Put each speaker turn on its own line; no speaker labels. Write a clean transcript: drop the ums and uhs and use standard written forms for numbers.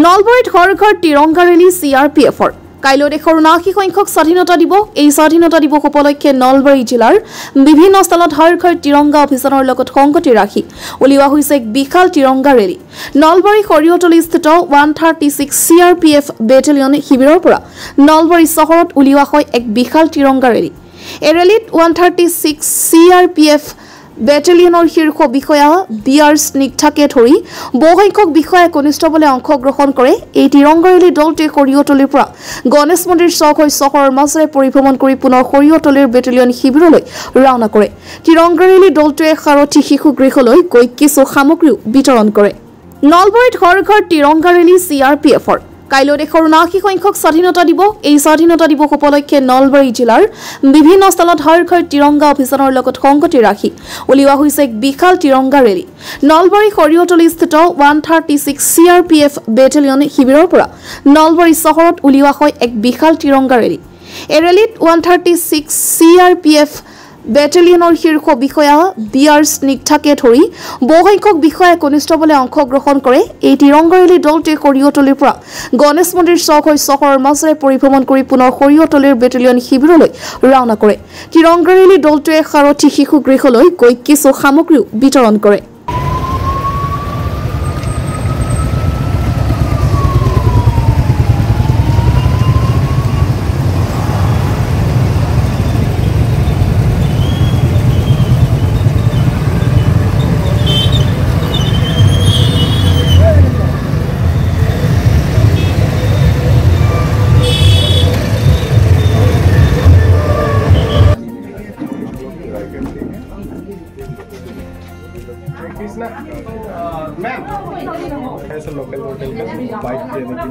নলবাৰীত ঘৰ ঘৰ তিৰংগা ৰেলী CRPFৰ কাইলৈ দেশৰ ৭৯ সংখ্যক স্বাধীনতা দিৱস। এই স্বাধীনতা দিৱস উপলক্ষে নলবাৰী জিলাৰ বিভিন্ন স্থানত হৰ ঘৰ তিৰংগা অভিযানৰ লগত সংগতি ৰাখি উলিওৱা হৈছে এক বিশাল তিৰংগা ৰেলী। নলবাৰী সৰিয়তলীস্থিত 136 CRPF বেটেলিয়ন শিবিৰৰ পৰা নলবাৰী চহৰত উলিওৱা হয় এক বিশাল তিৰংগা ৰেলী। এই ৰেলীত 136 CRPF বেটেলিয়নৰ শীৰ্ষ বিষয়া BR স্নিগ্ধাকে ধৰি বহুসংখ্যক বিষয়াই কনিষ্ঠবলে অংশগ্ৰহণ কৰে। এই তিৰংগা ৰেলী দলটোৱে সৰিয়তলীৰ পৰা গণেশ মন্দিৰ চক হৈ চহৰৰ মাজেৰে পৰিভ্ৰমণ কৰি পুনৰ সৰিয়তলীৰ বেটেলিয়ন শিবিৰলৈ ৰাওনা কৰে। তিৰংগা ৰেলী দলটোৱে সাৰথী শিশু গৃহলৈ গৈ কিছু সামগ্ৰীও বিতৰণ কৰে। নলবাৰীত ঘৰ ঘৰ তিৰংগা ৰেলী CRPFৰ কাইলৈ দেশৰ ৭৯ সংখ্যক স্বাধীনতা দিৱস। এই স্বাধীনতা দিৱস উপলক্ষে নলবাৰী জিলাৰ বিভিন্ন স্থানত হৰ ঘৰ তিৰংগা অভিযানৰ লগত সংগতি ৰাখি উলিওৱা হৈছে এক বিশাল তিৰংগা ৰেলী। নলবাৰী সৰিয়তলীস্থিত 136 CRPF বেটেলিয়ন শিবিৰৰ পৰা নলবাৰী চহৰত উলিওৱা হয় এক বিশাল তিৰংগা ৰেলী। এই ৰেলীত 136 CRPF বেটেলিয়নৰ শীৰ্ষ বিষয়া BR স্নিগ্ধাকে ধৰি বহুসংখ্যক বিষয়াই কনিষ্ঠবলে অংশগ্ৰহণ কৰে। এই তিৰংগা ৰেলী দলটোৱে সৰিয়তলীৰ পৰা গণেশ মন্দিৰ চক হৈ চহৰৰ মাজেৰে পৰিভ্ৰমণ কৰি পুনৰ সৰিয়তলীৰ বেটেলিয়ন শিবিৰলৈ ৰাওনা কৰে। তিৰংগা ৰেলী দলটোৱে সাৰথী শিশু গৃহলৈ গৈ কিছু সামগ্ৰীও বিতৰণ কৰে।
मैम ऐसा लोकल होटल का बाइक देने के लिए